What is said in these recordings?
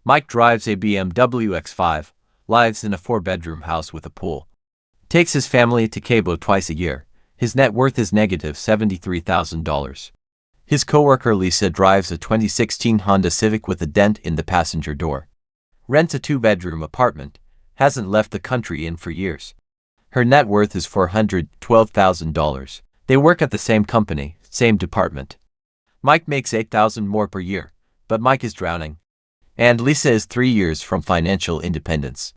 Mike drives a BMW X5, lives in a 4-bedroom house with a pool. Takes his family to Cabo twice a year. His net worth is negative $73,000. His coworker Lisa drives a 2016 Honda Civic with a dent in the passenger door. Rents a 2-bedroom apartment. Hasn't left the country in for years. Her net worth is $412,000. They work at the same company, same department. Mike makes $8,000 more per year, but Mike is drowning. And Lisa is 3 years from financial independence.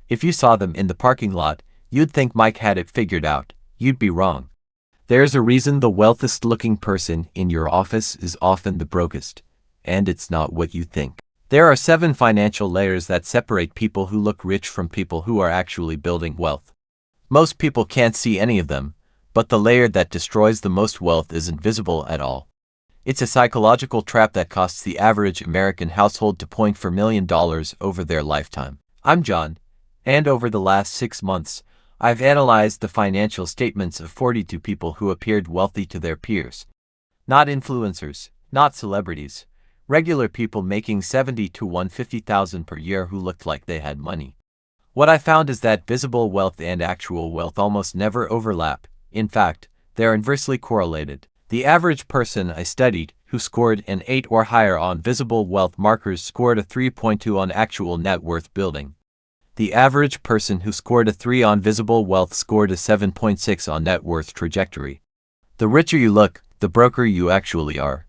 If you saw them in the parking lot, you'd think Mike had it figured out. You'd be wrong. There's a reason the wealthiest-looking person in your office is often the brokest, and it's not what you think. There are 7 financial layers that separate people who look rich from people who are actually building wealth. Most people can't see any of them, but the layer that destroys the most wealth isn't visible at all. It's a psychological trap that costs the average American household $2.4 million over their lifetime. I'm John, and over the last 6 months, I've analyzed the financial statements of 42 people who appeared wealthy to their peers. Not influencers, not celebrities, regular people making $70,000 to $150,000 per year who looked like they had money. What I found is that visible wealth and actual wealth almost never overlap. In fact, they're inversely correlated. The average person I studied who scored an 8 or higher on visible wealth markers scored a 3.2 on actual net worth building. The average person who scored a 3 on visible wealth scored a 7.6 on net worth trajectory. The richer you look, the broker you actually are.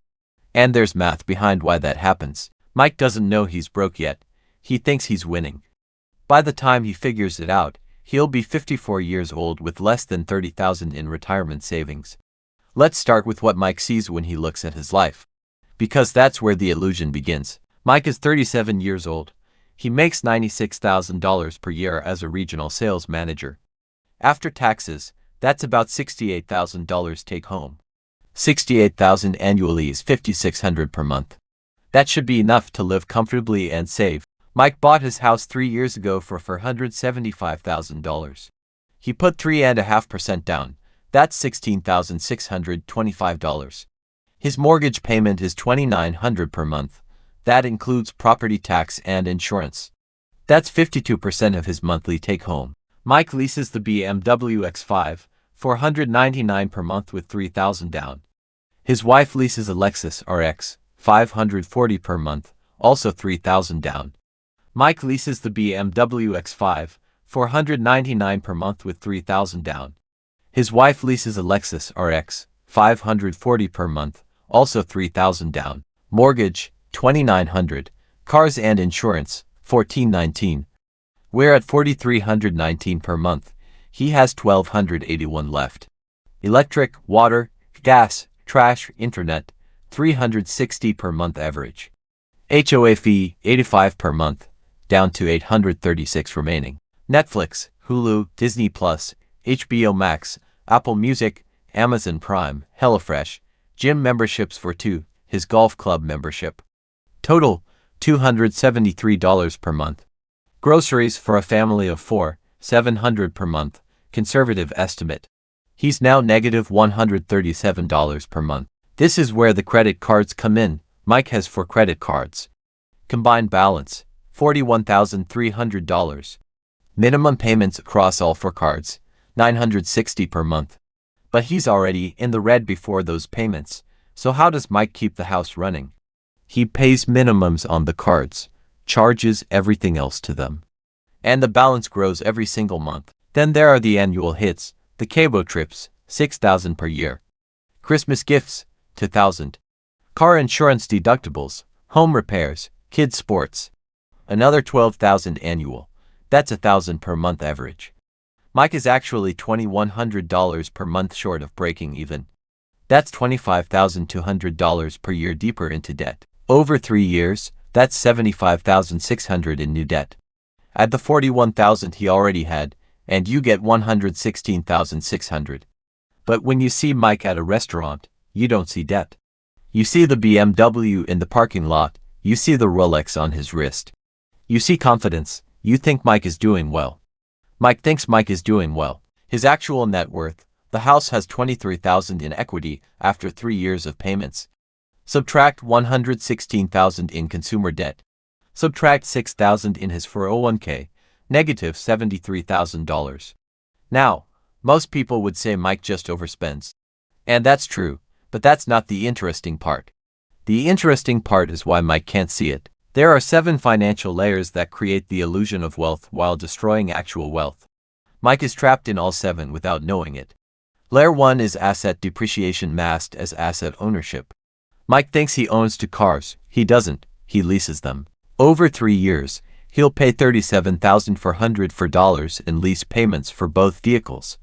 And there's math behind why that happens. Mike doesn't know he's broke yet. He thinks he's winning. By the time he figures it out, he'll be 54 years old with less than $30,000 in retirement savings. Let's start with what Mike sees when he looks at his life. Because that's where the illusion begins. Mike is 37 years old. He makes $96,000 per year as a regional sales manager. After taxes, that's about $68,000 take home. $68,000 annually is $5,600 per month. That should be enough to live comfortably and save. Mike bought his house 3 years ago for $475,000. He put 3.5% down. That's $16,625. His mortgage payment is $2,900 per month. That includes property tax and insurance. That's 52% of his monthly take-home. Mike leases the BMW X5, $499 per month with $3,000 down. His wife leases a Lexus RX, $540 per month, also $3,000 down. Mike leases the BMW X5, $499 per month with $3,000 down. His wife leases a Lexus RX, $540 per month, also $3,000 down. Mortgage, $2,900. Cars and insurance, $1,419. We're at $4,319 per month. He has $1,281 left. Electric, water, gas, trash, internet, $360 per month average. HOA fee, $85 per month, down to $836 remaining. Netflix, Hulu, Disney+, HBO Max, Apple Music, Amazon Prime, HelloFresh, gym memberships for 2, his golf club membership. Total, $273 per month. Groceries for a family of 4, $700 per month, conservative estimate. He's now negative $137 per month. This is where the credit cards come in. Mike has 4 credit cards. Combined balance, $41,300. Minimum payments across all 4 cards, $960 per month. But he's already in the red before those payments, so how does Mike keep the house running? He pays minimums on the cards, charges everything else to them. And the balance grows every single month. Then there are the annual hits, the Cabo trips, $6,000 per year. Christmas gifts, $2,000. Car insurance deductibles, home repairs, kids sports. Another $12,000 annual. That's $1,000 per month average. Mike is actually $2,100 per month short of breaking even. That's $25,200 per year deeper into debt. Over 3 years, that's $75,600 in new debt. Add the $41,000 he already had, and you get $116,600. But when you see Mike at a restaurant, you don't see debt. You see the BMW in the parking lot, you see the Rolex on his wrist. You see confidence, you think Mike is doing well. Mike thinks Mike is doing well. His actual net worth, the house has $23,000 in equity after 3 years of payments. Subtract $116,000 in consumer debt. Subtract $6,000 in his 401k, negative $73,000. Now, most people would say Mike just overspends. And that's true, but that's not the interesting part. The interesting part is why Mike can't see it. There are 7 financial layers that create the illusion of wealth while destroying actual wealth. Mike is trapped in all 7 without knowing it. Layer 1 is asset depreciation masked as asset ownership. Mike thinks he owns 2 cars. He doesn't, he leases them. Over 3 years, he'll pay $37,400 for dollars in lease payments for both vehicles.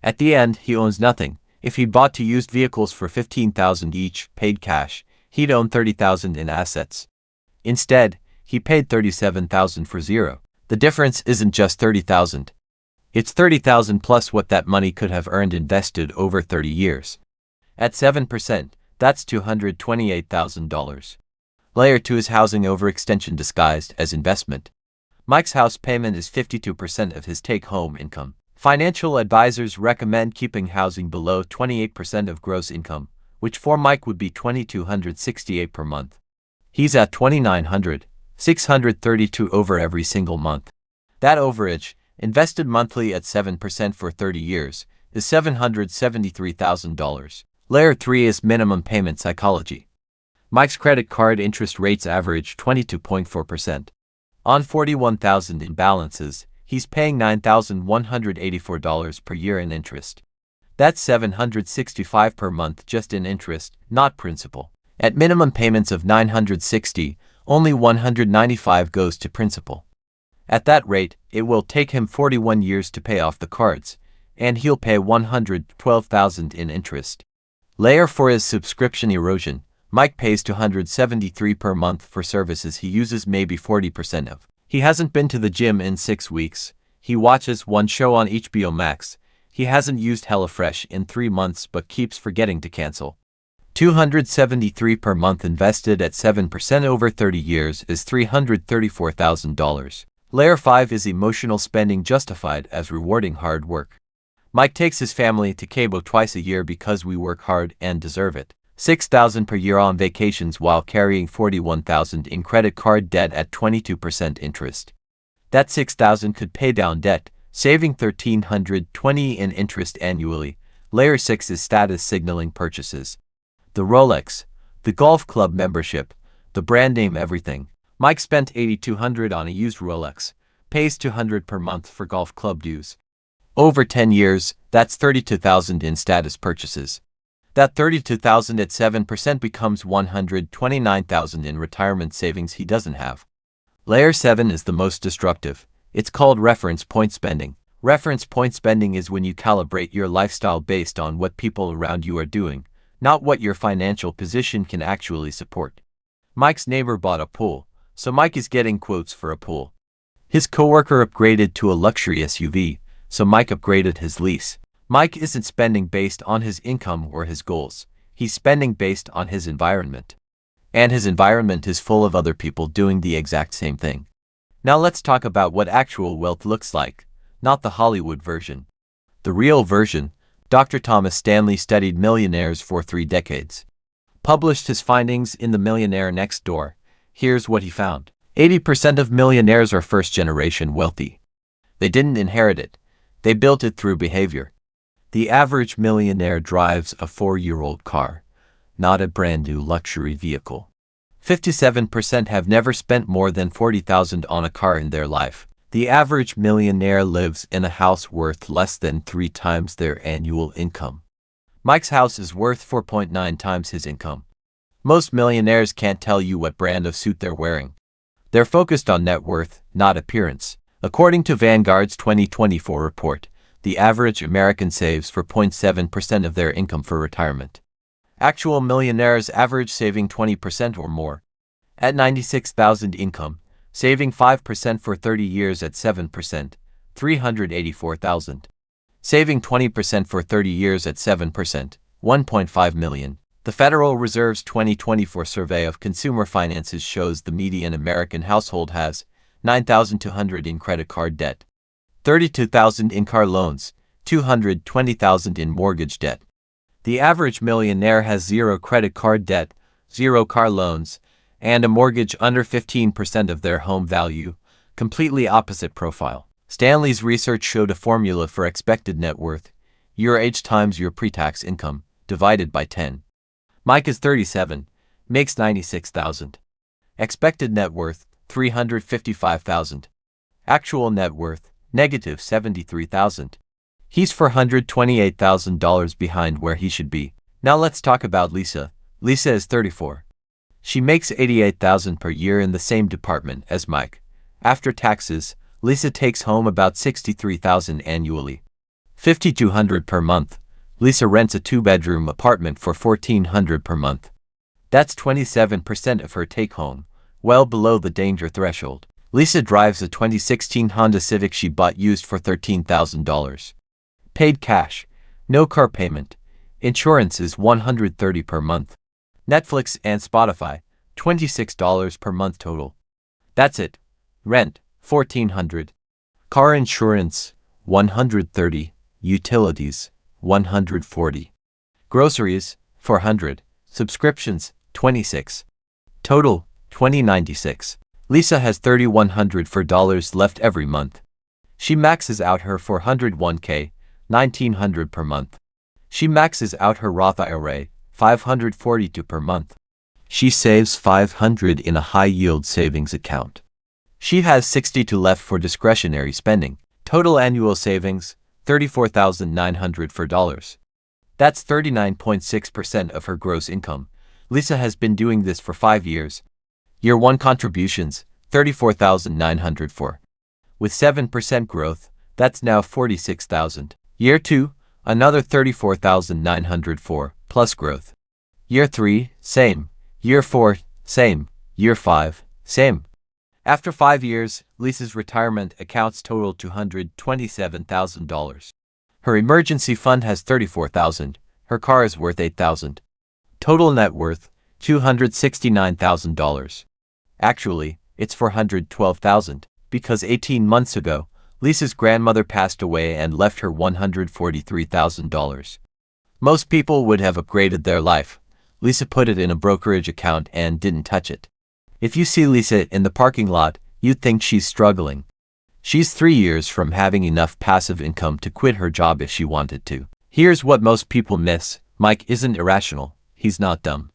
At the end, he owns nothing. If he bought 2 used vehicles for $15,000 each, paid cash, he'd own $30,000 in assets. Instead, he paid $37,000 for 0. The difference isn't just $30,000. It's $30,000 plus what that money could have earned invested over 30 years. At 7%, that's $228,000. Layer 2 is housing overextension disguised as investment. Mike's house payment is 52% of his take-home income. Financial advisors recommend keeping housing below 28% of gross income, which for Mike would be $2,268 per month. He's at $2,900, over every single month. That overage, invested monthly at 7% for 30 years, is $773,000. Layer 3 is minimum payment psychology. Mike's credit card interest rates average 22.4%. On $41,000 in balances, he's paying $9,184 per year in interest. That's $765 per month just in interest, not principal. At minimum payments of $960, only $195 goes to principal. At that rate, it will take him 41 years to pay off the cards, and he'll pay $112,000 in interest. Layer 4 is subscription erosion. Mike pays $273 per month for services he uses maybe 40% of. He hasn't been to the gym in 6 weeks. He watches one show on HBO Max. He hasn't used HelloFresh in 3 months but keeps forgetting to cancel. $273 per month invested at 7% over 30 years is $334,000. Layer 5 is emotional spending justified as rewarding hard work. Mike takes his family to Cabo twice a year because we work hard and deserve it. $6,000 per year on vacations while carrying $41,000 in credit card debt at 22% interest. That $6,000 could pay down debt, saving $1,320 in interest annually. Layer 6 is status signaling purchases. The Rolex, the golf club membership, the brand name everything. Mike spent $8,200 on a used Rolex, pays $200 per month for golf club dues. Over 10 years, that's $32,000 in status purchases. That $32,000 at 7% becomes $129,000 in retirement savings he doesn't have. Layer 7 is the most destructive. It's called reference point spending. Reference point spending is when you calibrate your lifestyle based on what people around you are doing, not what your financial position can actually support. Mike's neighbor bought a pool, so Mike is getting quotes for a pool. His coworker upgraded to a luxury SUV, so Mike upgraded his lease. Mike isn't spending based on his income or his goals. He's spending based on his environment. And his environment is full of other people doing the exact same thing. Now let's talk about what actual wealth looks like, not the Hollywood version. The real version. Dr. Thomas Stanley studied millionaires for 3 decades. Published his findings in The Millionaire Next Door. Here's what he found. 80% of millionaires are first-generation wealthy. They didn't inherit it. They built it through behavior. The average millionaire drives a 4-year-old car, not a brand-new luxury vehicle. 57% have never spent more than $40,000 on a car in their life. The average millionaire lives in a house worth less than 3 times their annual income. Mike's house is worth 4.9 times his income. Most millionaires can't tell you what brand of suit they're wearing. They're focused on net worth, not appearance. According to Vanguard's 2024 report, the average American saves 4.7% of their income for retirement. Actual millionaires average saving 20% or more. At $96,000 income, saving 5% for 30 years at 7%, $384,000. Saving 20% for 30 years at 7%, $1.5 million. The Federal Reserve's 2024 survey of consumer finances shows the median American household has $9,200 in credit card debt, $32,000 in car loans, $220,000 in mortgage debt. The average millionaire has 0 credit card debt, 0 car loans, and a mortgage under 15% of their home value, completely opposite profile. Stanley's research showed a formula for expected net worth, your age times your pre-tax income, divided by 10. Mike is 37, makes $96,000. Expected net worth, $355,000. Actual net worth, negative $73,000. He's $428,000 behind where he should be. Now let's talk about Lisa. Lisa is 34. She makes $88,000 per year in the same department as Mike. After taxes, Lisa takes home about $63,000 annually. $5,200 per month. Lisa rents a 2-bedroom apartment for $1,400 per month. That's 27% of her take-home, well below the danger threshold. Lisa drives a 2016 Honda Civic she bought used for $13,000. Paid cash, no car payment. Insurance is $130 per month. Netflix and Spotify, $26 per month total. That's it. Rent, $1,400. Car insurance, $130. Utilities, $140. Groceries, $400. Subscriptions, $26. Total, $2,096. Lisa has $3,100 left every month. She maxes out her $401k, $1,900 per month. She maxes out her Roth IRA, $542 per month. She saves $500 in a high-yield savings account. She has $62 left for discretionary spending. Total annual savings, $34,900. That's 39.6% of her gross income. Lisa has been doing this for 5 years. Year 1 contributions, $34,904. With 7% growth, that's now $46,000. Year 2, another $34,904, plus growth. Year 3, same. Year 4, same. Year 5, same. After 5 years, Lisa's retirement accounts total $227,000. Her emergency fund has $34,000. Her car is worth $8,000. Total net worth, $269,000. Actually, it's $412,000, because 18 months ago, Lisa's grandmother passed away and left her $143,000. Most people would have upgraded their life. Lisa put it in a brokerage account and didn't touch it. If you see Lisa in the parking lot, you'd think she's struggling. She's 3 years from having enough passive income to quit her job if she wanted to. Here's what most people miss. Mike isn't irrational. He's not dumb.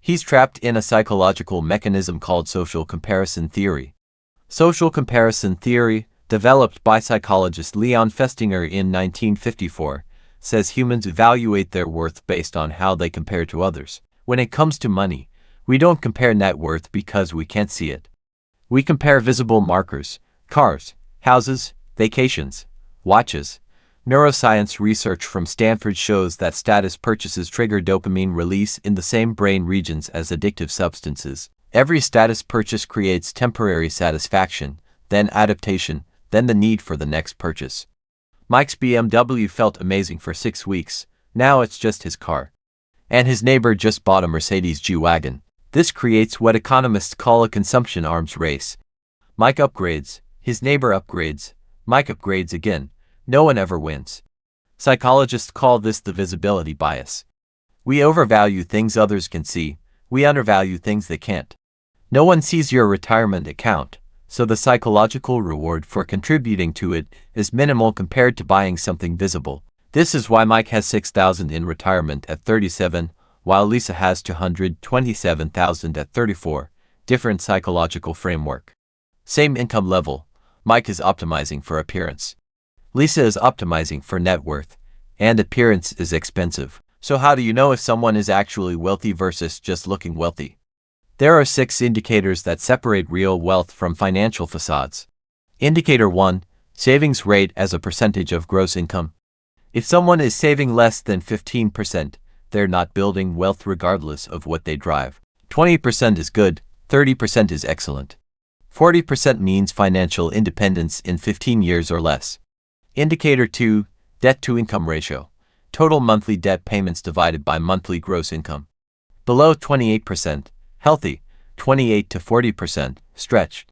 He's trapped in a psychological mechanism called social comparison theory. Social comparison theory, developed by psychologist Leon Festinger in 1954, says humans evaluate their worth based on how they compare to others. When it comes to money, we don't compare net worth because we can't see it. We compare visible markers: cars, houses, vacations, watches. Neuroscience research from Stanford shows that status purchases trigger dopamine release in the same brain regions as addictive substances. Every status purchase creates temporary satisfaction, then adaptation, then the need for the next purchase. Mike's BMW felt amazing for 6 weeks. Now it's just his car. And his neighbor just bought a Mercedes G-Wagon. This creates what economists call a consumption arms race. Mike upgrades, his neighbor upgrades, Mike upgrades again. No one ever wins. Psychologists call this the visibility bias. We overvalue things others can see. We undervalue things they can't. No one sees your retirement account, so the psychological reward for contributing to it is minimal compared to buying something visible. This is why Mike has $6,000 in retirement at 37, while Lisa has $227,000 at 34. Different psychological framework. Same income level. Mike is optimizing for appearance. Lisa is optimizing for net worth, and appearance is expensive. So how do you know if someone is actually wealthy versus just looking wealthy? There are 6 indicators that separate real wealth from financial facades. Indicator 1, savings rate as a percentage of gross income. If someone is saving less than 15%, they're not building wealth regardless of what they drive. 20% is good, 30% is excellent. 40% means financial independence in 15 years or less. Indicator 2, debt-to-income ratio. Total monthly debt payments divided by monthly gross income. Below 28%, healthy. 28 to 40%, stretched.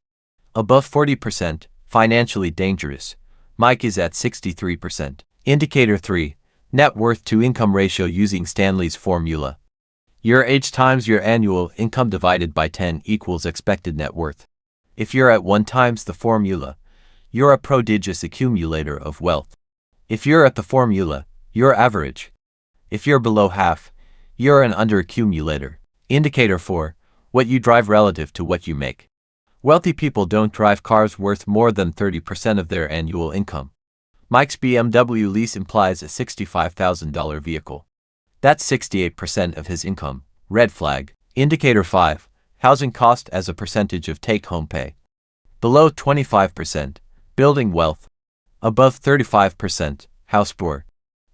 Above 40%, financially dangerous. Mike is at 63%. Indicator 3, net worth to income ratio using Stanley's formula. Your age times your annual income divided by 10 equals expected net worth. If you're at 1 times the formula, you're a prodigious accumulator of wealth. If you're at the formula, you're average. If you're below half, you're an underaccumulator. Indicator 4. What you drive relative to what you make. Wealthy people don't drive cars worth more than 30% of their annual income. Mike's BMW lease implies a $65,000 vehicle. That's 68% of his income. Red flag. Indicator 5. Housing cost as a percentage of take-home pay. Below 25%, building wealth. Above 35%, house poor.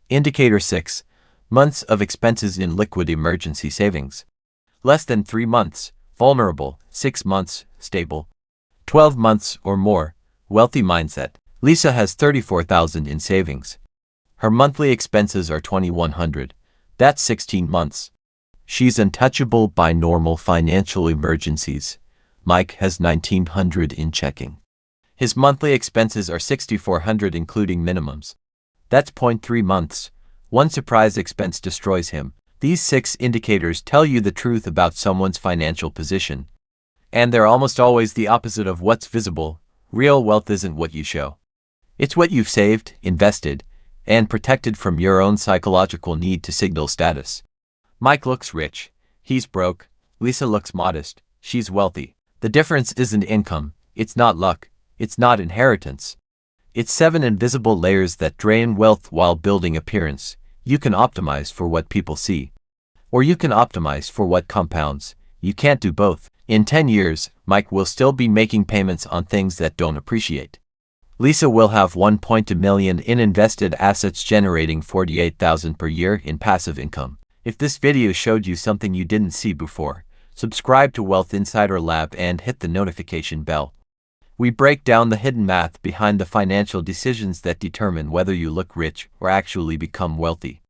Indicator 6. Months of expenses in liquid emergency savings. Less than 3 months, vulnerable. 6 months, stable. 12 months or more, wealthy mindset. Lisa has $34,000 in savings. Her monthly expenses are $2,100. That's 16 months. She's untouchable by normal financial emergencies. Mike has $1,900 in checking. His monthly expenses are $6,400 including minimums. That's 0.3 months. One surprise expense destroys him. These 6 indicators tell you the truth about someone's financial position. And they're almost always the opposite of what's visible. Real wealth isn't what you show. It's what you've saved, invested, and protected from your own psychological need to signal status. Mike looks rich. He's broke. Lisa looks modest. She's wealthy. The difference isn't income. It's not luck. It's not inheritance. It's 7 invisible layers that drain wealth while building appearance. You can optimize for what people see. Or you can optimize for what compounds. You can't do both. In 10 years, Mike will still be making payments on things that don't appreciate. Lisa will have $1.2 million in invested assets generating $48,000 per year in passive income. If this video showed you something you didn't see before, subscribe to Wealth Insider Lab and hit the notification bell. We break down the hidden math behind the financial decisions that determine whether you look rich or actually become wealthy.